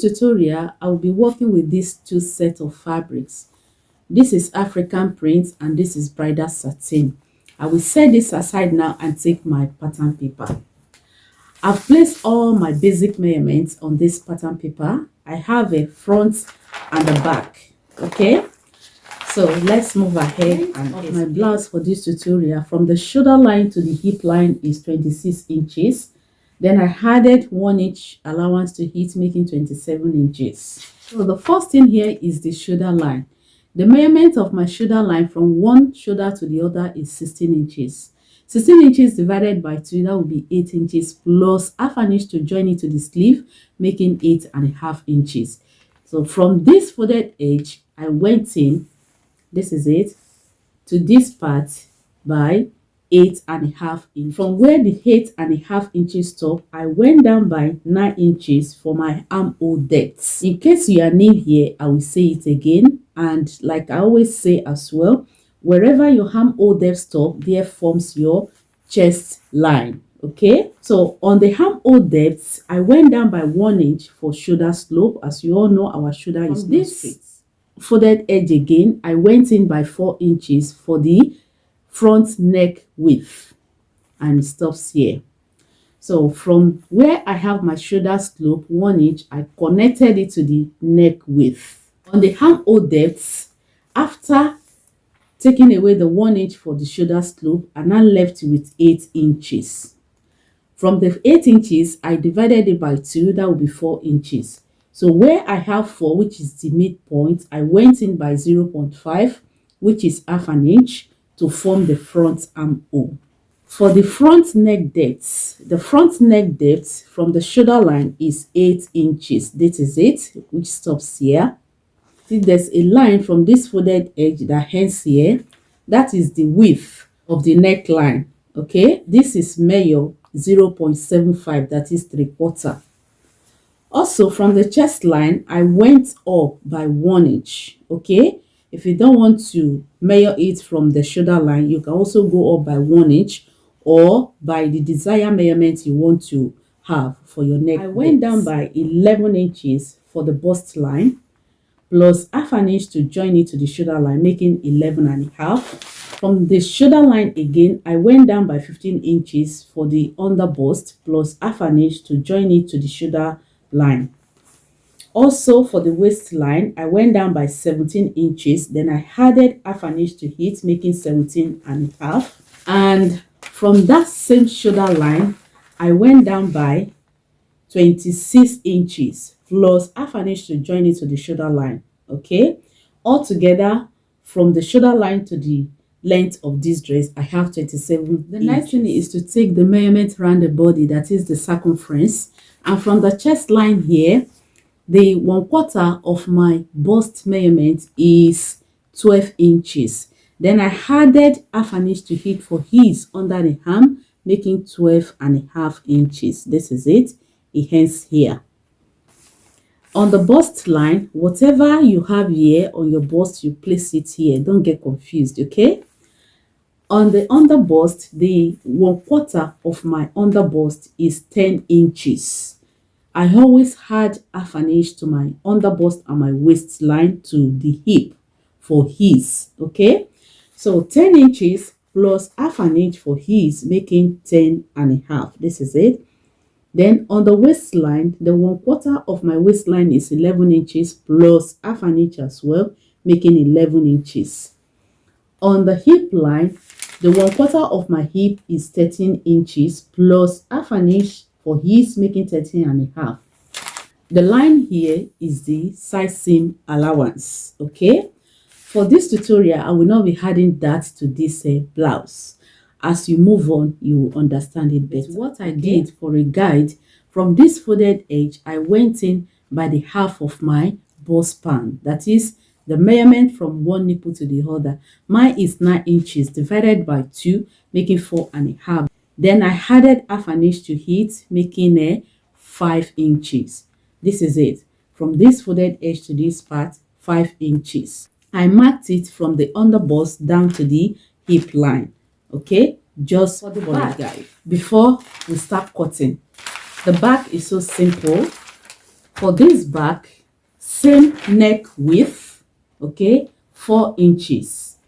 tutorial, I will be working with these two sets of fabrics. This is African print and this is bridal satin. I will set this aside now and take my pattern paper. I've placed all my basic measurements on this pattern paper. I have a front and a back. Okay, so let's move ahead. And of my blouse for this tutorial, from the shoulder line to the hip line is 26 inches. Then I added 1 inch allowance to it, making 27 inches. So the first thing here is the shoulder line. The measurement of my shoulder line from one shoulder to the other is 16 inches. 16 inches divided by 2, that will be 8 inches plus half an inch to join it to the sleeve, making 8.5 inches. So from this folded edge, I went in, this is it, to this part by 8.5 inches. From where the 8.5 inches stop, I went down by 9 inches for my armhole depth. In case you are new here, I will say it again. And like I always say as well, wherever your armhole depth stop, there forms your chest line. Okay, so on the armhole depth, I went down by 1 inch for shoulder slope. As you all know, our shoulder is this straight. Folded edge again, I went in by 4 inches for the front neck width, and it stops here. So from where I have my shoulder slope 1 inch, I connected it to the neck width. On the armhole depth, after taking away the 1 inch for the shoulder slope, I now left with 8 inches. From the 8 inches, I divided it by 2, that will be 4 inches. So where I have 4, which is the midpoint, I went in by 0.5, which is half an inch, to form the front armhole. For the front neck depth, the front neck depth from the shoulder line is 8 inches. This is it, which stops here. See, there's a line from this folded edge that ends here. That is the width of the neckline. Okay, this is measure 0.75, that is 3/4. Also, from the chest line, I went up by 1 inch. Okay, if you don't want to measure it from the shoulder line, you can also go up by 1 inch or by the desired measurement you want to have for your neck. I went down by 11 inches for the bust line, plus half an inch to join it to the shoulder line, making 11.5. From the shoulder line again, I went down by 15 inches for the under bust, plus half an inch to join it to the shoulder line. Also for the waistline, I went down by 17 inches, then I added half an inch to it, making 17.5. And from that same shoulder line, I went down by 26 inches plus half an inch to join it to the shoulder line. Okay, altogether from the shoulder line to the length of this dress, I have 27 The next thing is to take the measurement around the body, that is the circumference. And from the chest line here, the 1/4 of my bust measurement is 12 inches. Then I added half an inch to it for his under the arm, making 12.5 inches. This is it. It ends here. On the bust line, whatever you have here on your bust, you place it here. Don't get confused, okay? On the under bust, the 1/4 of my under bust is 10 inches. I always add half an inch to my under bust and my waistline to the hip for his, okay? So 10 inches plus half an inch for his, making 10.5. This is it. Then on the waistline, the 1/4 of my waistline is 11 inches plus half an inch as well, making 11 inches. On the hip line, the 1/4 of my hip is 13 inches plus half an inch for his, making 13.5. The line here is the side seam allowance. Okay, for this tutorial, I will not be adding that to this blouse. As you move on, you will understand it better. What I did for a guide, from this folded edge, I went in by the half of my bust span. That is the measurement from one nipple to the other. Mine is 9 inches divided by 2, making 4.5. Then I added half an inch to it, making 5 inches. This is it. From this folded edge to this part, 5 inches. I marked it from the under bust down to the hip line. Okay, just for the back. Before we start cutting, the back is so simple. For this back, same neck width, okay, 4 inches,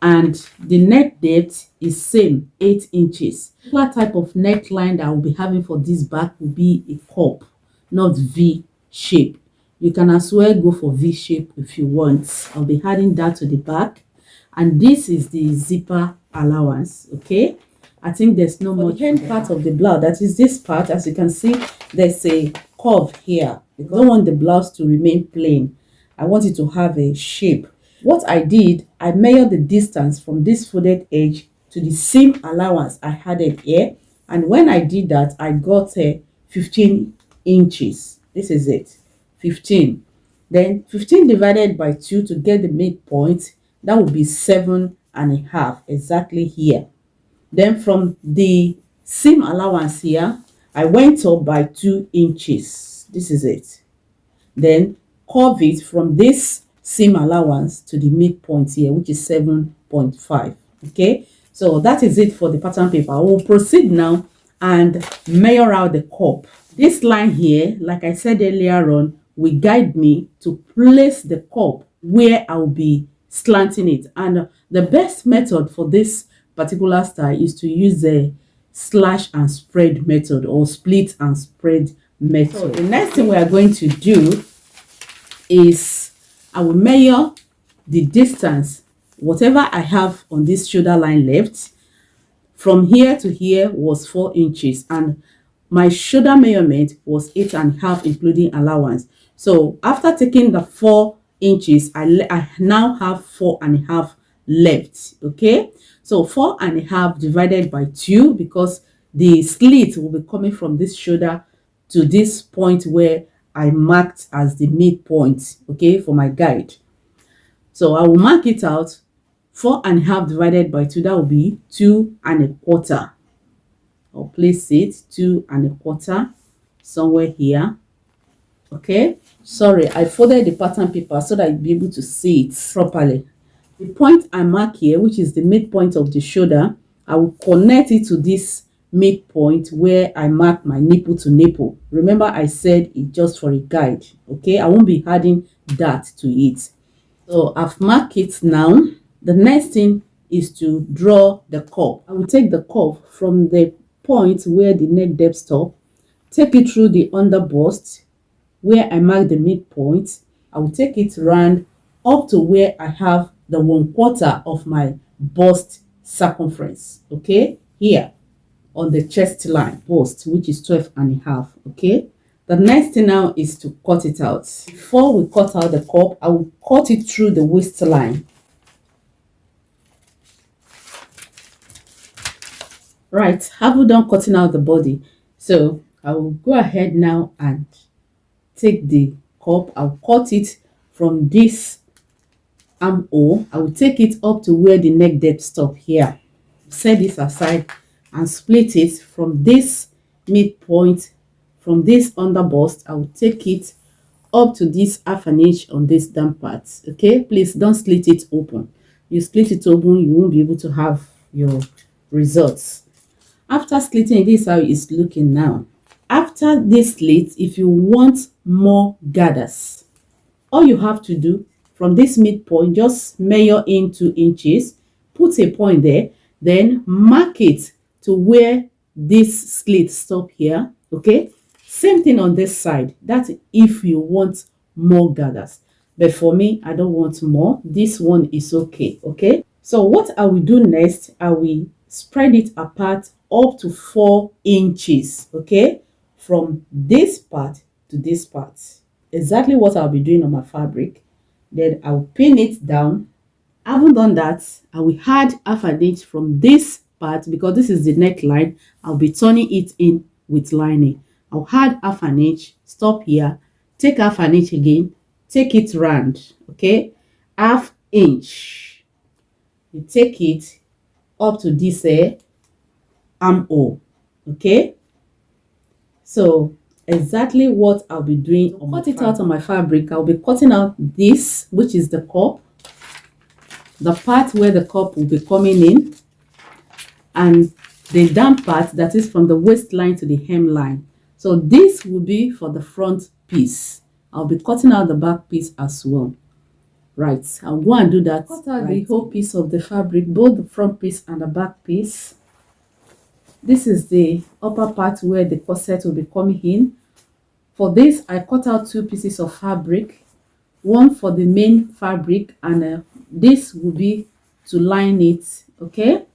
and the neck depth is same, 8 inches. What type of neckline that I will be having for this back will be a cup, not V shape. You can as well go for V shape if you want. I'll be adding that to the back, and this is the zipper allowance. Okay, I think there's no much end part of the blouse, that is this part. As you can see, there's a curve here. I don't want the blouse to remain plain. I want it to have a shape. What I did, I measured the distance from this folded edge to the seam allowance I added here, and when I did that, I got 15 inches. This is it, 15. Then 15 divided by 2 to get the midpoint, that would be 7.5, exactly here. Then from the seam allowance here, I went up by 2 inches. This is it. Then curve it from this seam allowance to the midpoint here, which is 7.5. Okay, so that is it for the pattern paper. I will proceed now and measure out the cup. This line here, like I said earlier on, will guide me to place the cup where I'll be slanting it. And the best method for this particular style is to use the slash and spread method, or split and spread method. So the next thing we are going to do is I will measure the distance, whatever I have on this shoulder line left, from here to here was 4 inches, and my shoulder measurement was 8.5 including allowance. So after taking the 4 inches, I now have 4.5 left. Okay, so 4.5 divided by 2, because the slit will be coming from this shoulder to this point where I marked as the midpoint, okay, for my guide. So I will mark it out. 4.5 divided by 2, that will be 2.25. I'll place it 2.25 somewhere here. Okay, sorry, I folded the pattern paper so that you'll be able to see it properly. The point I mark here, which is the midpoint of the shoulder, I will connect it to this midpoint where I mark my nipple to nipple. Remember, I said it's just for a guide. Okay, I won't be adding that to it. So I've marked it now. The next thing is to draw the curve. I will take the curve from the point where the neck depth stop, take it through the under bust where I mark the midpoint. I will take it round up to where I have the 1/4 of my bust circumference. Okay, here on the chest line bust, which is 12.5. Okay, the next thing now is to cut it out. Before we cut out the cup, I will cut it through the waistline. Right, have we done cutting out the body? So I will go ahead now and take the cup. I'll cut it from this armhole. I will take it up to where the neck depth stop here. Set this aside and split it from this midpoint, from this under bust. I will take it up to this 1/2 inch on this down part. Okay, please don't split it open. You split it open, you won't be able to have your results. After slitting, this is how it's looking now. After this slit, if you want more gathers, all you have to do from this midpoint, just measure in 2 inches, put a point there, then mark it to where this slit stop here. Okay, same thing on this side. That's if you want more gathers, but for me, I don't want more. This one is okay. Okay, so what I will do next, I will spread it apart up to 4 inches. Okay, from this part to this part, exactly what I'll be doing on my fabric. Then I'll pin it down. I haven't done that. I will add 1/2 inch from this part, because this is the neckline. I'll be turning it in with lining. I'll add 1/2 inch, stop here, take 1/2 inch again, take it round. Okay, 1/2 inch, you take it up to this armhole. Okay, so exactly what I'll be doing. To cut it out on my fabric, I'll be cutting out this, which is the cup, the part where the cup will be coming in, and the down part that is from the waistline to the hemline. So So this will be for the front piece. I'll be cutting out the back piece as well. Right, I'll go and do that. Cut out the whole piece of the fabric, both the front piece and the back piece. This is the upper part where the corset will be coming in. For this, I cut out 2 pieces of fabric, one for the main fabric, and this will be to line it. Okay,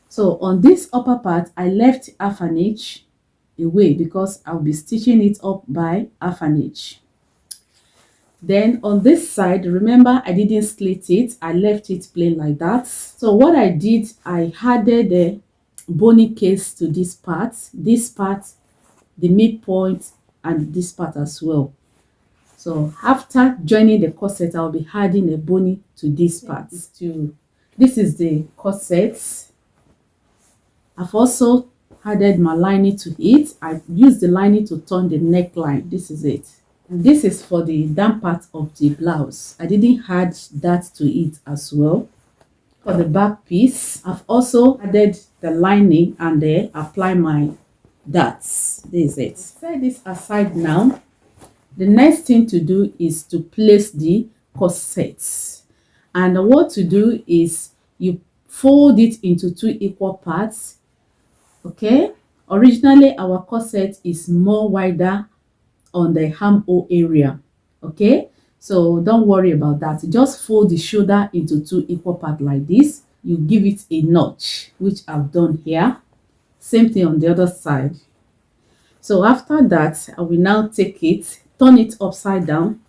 so on this upper part, I left half an inch away because I'll be stitching it up by half an inch. Then on this side, remember I didn't slit it, I left it plain like that. So what I did, I added the bony case to this part, the midpoint, and this part as well. So after joining the corset, I'll be adding a bony to this part. This is the corset. I've also added my lining to it. I used the lining to turn the neckline. This is it. And this is for the down part of the blouse. I didn't add that to it as well. For the back piece, I've also added the lining and then apply my dots. This is it. Set this aside now. The next thing to do is to place the corset. And what to do is you fold it into 2 equal parts. Okay, originally our corset is more wider on the armhole area. Okay, so don't worry about that. Just fold the shoulder into 2 equal parts like this. You give it a notch, which I've done here. Same thing on the other side. So after that, I will now take it, turn it upside down,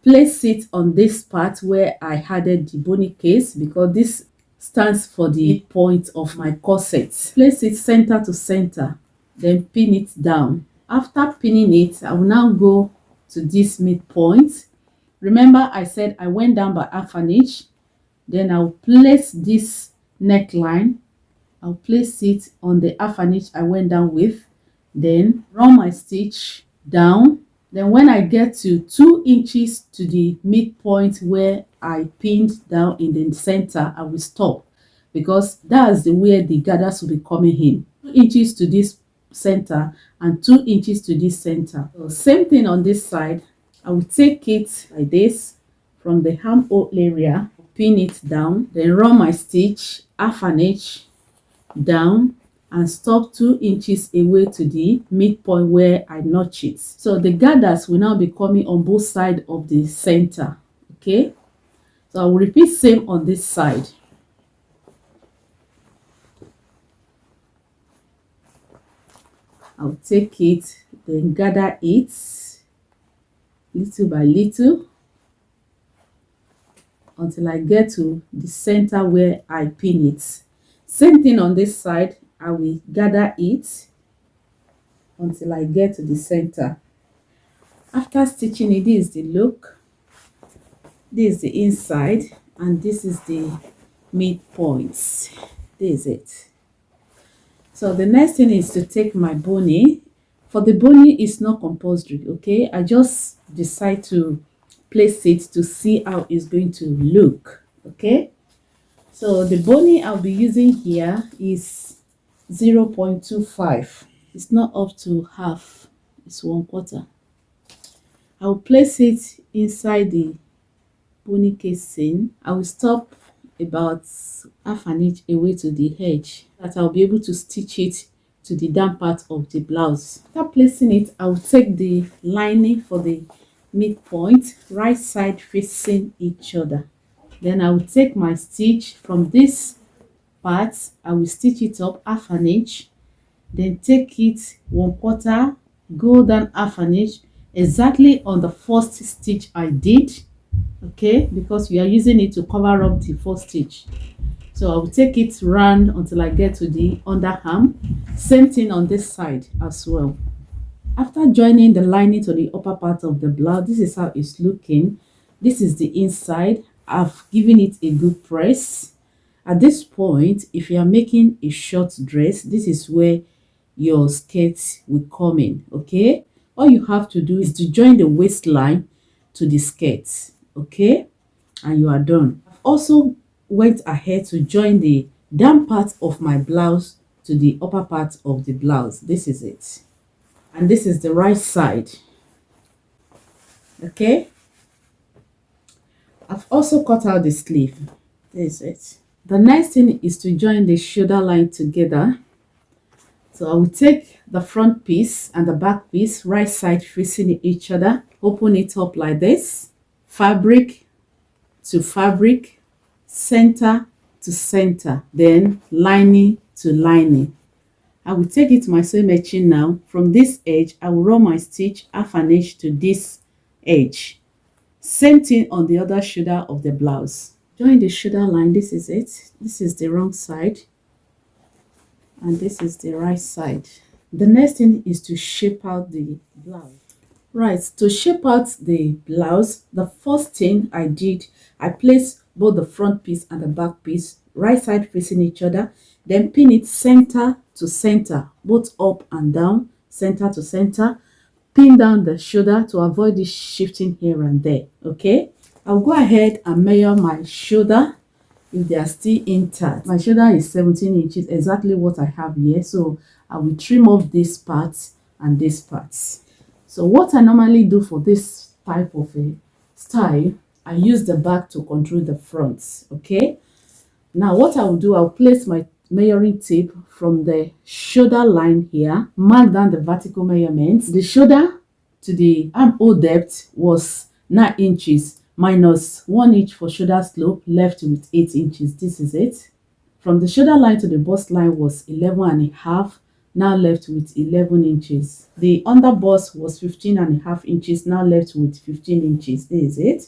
place it on this part where I added the bony case, because this stands for the point of my corset. Place it center to center, then pin it down. After pinning it, I will now go to this midpoint. Remember I said I went down by half an inch. Then I'll place this neckline. I'll place it on the half an inch I went down with. Then run my stitch down. Then when I get to 2 inches to the midpoint where I pinned down in the center, I will stop, because that's the way the gathers will be coming in. 2 inches to this center and 2 inches to this center. So same thing on this side. I will take it like this from the armhole area, pin it down, then run my stitch half an inch down and stop 2 inches away to the midpoint where I notch it. So the gathers will now be coming on both sides of the center. Okay, so I will repeat same on this side. I'll take it, then gather it little by little until I get to the center where I pin it. Same thing on this side. I will gather it until I get to the center. After stitching it, this is the look. This is the inside, and this is the midpoints. This is it. So the next thing is to take my bony. For the bony, it's not compulsory. Okay, I just decide to place it to see how it's going to look. Okay, so the bony I'll be using here is 0.25. It's not up to half, it's 1/4. I'll place it inside the bony casing. I will stop about half an inch away to the edge, that I'll be able to stitch it to the down part of the blouse. After placing it, I'll take the lining for the midpoint, right side facing each other. Then I will take my stitch from this part. I will stitch it up half an inch, then take it 1/4, go down half an inch, exactly on the first stitch I did. Okay, because we are using it to cover up the first stitch. So I will take it round until I get to the underarm. Same thing on this side as well. After joining the lining to the upper part of the blouse, this is how it's looking. This is the inside. I've given it a good press. At this point, if you are making a short dress, this is where your skirt will come in. Okay, all you have to do is to join the waistline to the skirt. Okay, and you are done. I've also went ahead to join the down part of my blouse to the upper part of the blouse. This is it. and this is the right side. Okay, I've also cut out the sleeve. This is it. The next thing is to join the shoulder line together. So I will take the front piece and the back piece, right side facing each other, open it up like this, fabric to fabric, center to center, then lining to lining. I will take it to my sewing machine now. From this edge, I will run my stitch half an inch to this edge. Same thing on the other shoulder of the blouse. Join the shoulder line. This is it. This is the wrong side, and this is the right side. The next thing is to shape out the blouse. Right, to shape out the blouse, the first thing I did, I placed both the front piece and the back piece right side facing each other, then pin it center to center, both up and down, center to center. Pin down the shoulder to avoid this shifting here and there. Okay, I'll go ahead and measure my shoulder if they are still intact. My shoulder is 17 inches, exactly what I have here. So I will trim off this part and this part. So what I normally do for this type of a style, I use the back to control the front. Okay, now what I will do, I'll place my measuring tape from the shoulder line here, mark down the vertical measurements. The shoulder to the armhole depth was 9 inches minus 1 inch for shoulder slope, left with 8 inches. This is it. From the shoulder line to the bust line was 11.5, now left with 11 inches. The under bust was 15.5 inches, now left with 15 inches. This is it.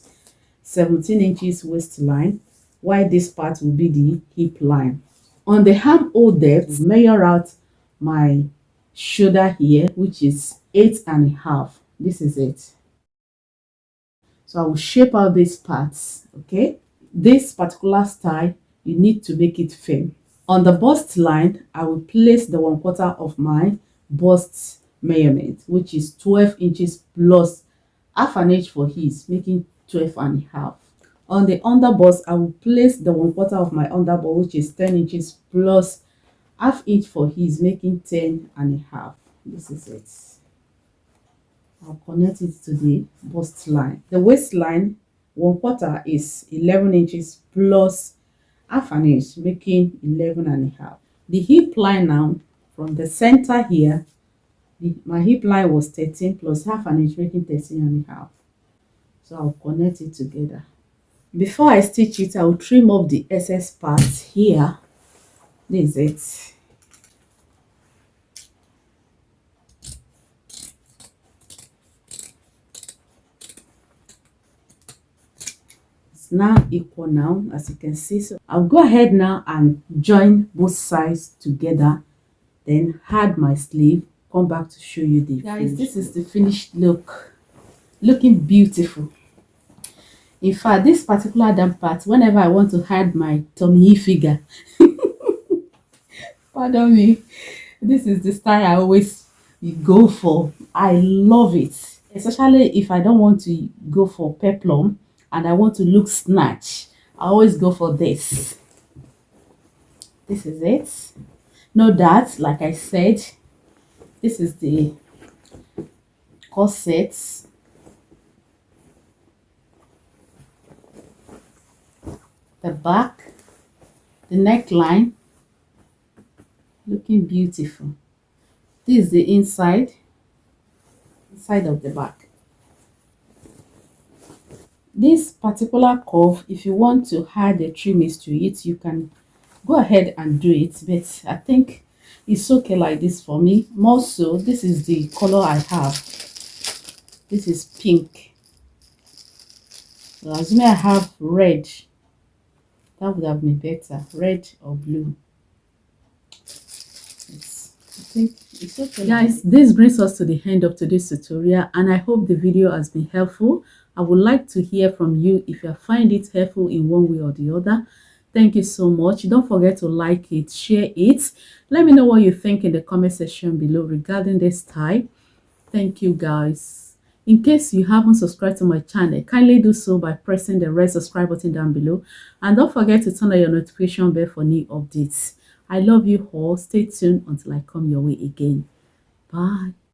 17 inches waistline, while this part will be the hip line. On the armhole depth, measure out my shoulder here, which is 8.5. This is it. So I will shape out these parts. Okay, this particular style, you need to make it firm. On the bust line, I will place the 1/4 of my bust measurement, which is 12 inches plus half an inch for his, making 12.5. On the under bust, I will place the 1/4 of my under bust, which is 10 inches plus half inch for his, making 10.5. This is it. I'll connect it to the bust line. The waistline 1/4 is 11 inches plus half an inch, making 11.5. The hip line now, from the center here, my hip line was 13 plus half an inch, making 13.5. So I'll connect it together. Before I stitch it, I will trim off the excess part here. This is it. Now equal now, as you can see. So I'll go ahead now and join both sides together, then add my sleeve, come back to show you the guys. This is the finished look, looking beautiful. In fact, this particular damn part, whenever I want to hide my tummy figure, pardon me, this is the style I always go for. I love it, especially if I don't want to go for peplum and I want to look snatch. I always go for this. This is it. Note that, like I said, this is the corset. The back, the neckline, looking beautiful. This is the inside of the back. This particular curve, if you want to add a trimmings to it, you can go ahead and do it, but I think it's okay like this for me. More so, this is the color I have. This is pink. So assuming I have red, that would have been better, red or blue. I think it's okay. Guys, this brings us to the end of today's tutorial, and I hope the video has been helpful. I would like to hear from you if you find it helpful in one way or the other. Thank you so much. Don't forget to like it, share it. Let me know what you think in the comment section below regarding this style. Thank you, guys. In case you haven't subscribed to my channel, kindly do so by pressing the red subscribe button down below. And don't forget to turn on your notification bell for new updates. I love you all. Stay tuned until I come your way again. Bye.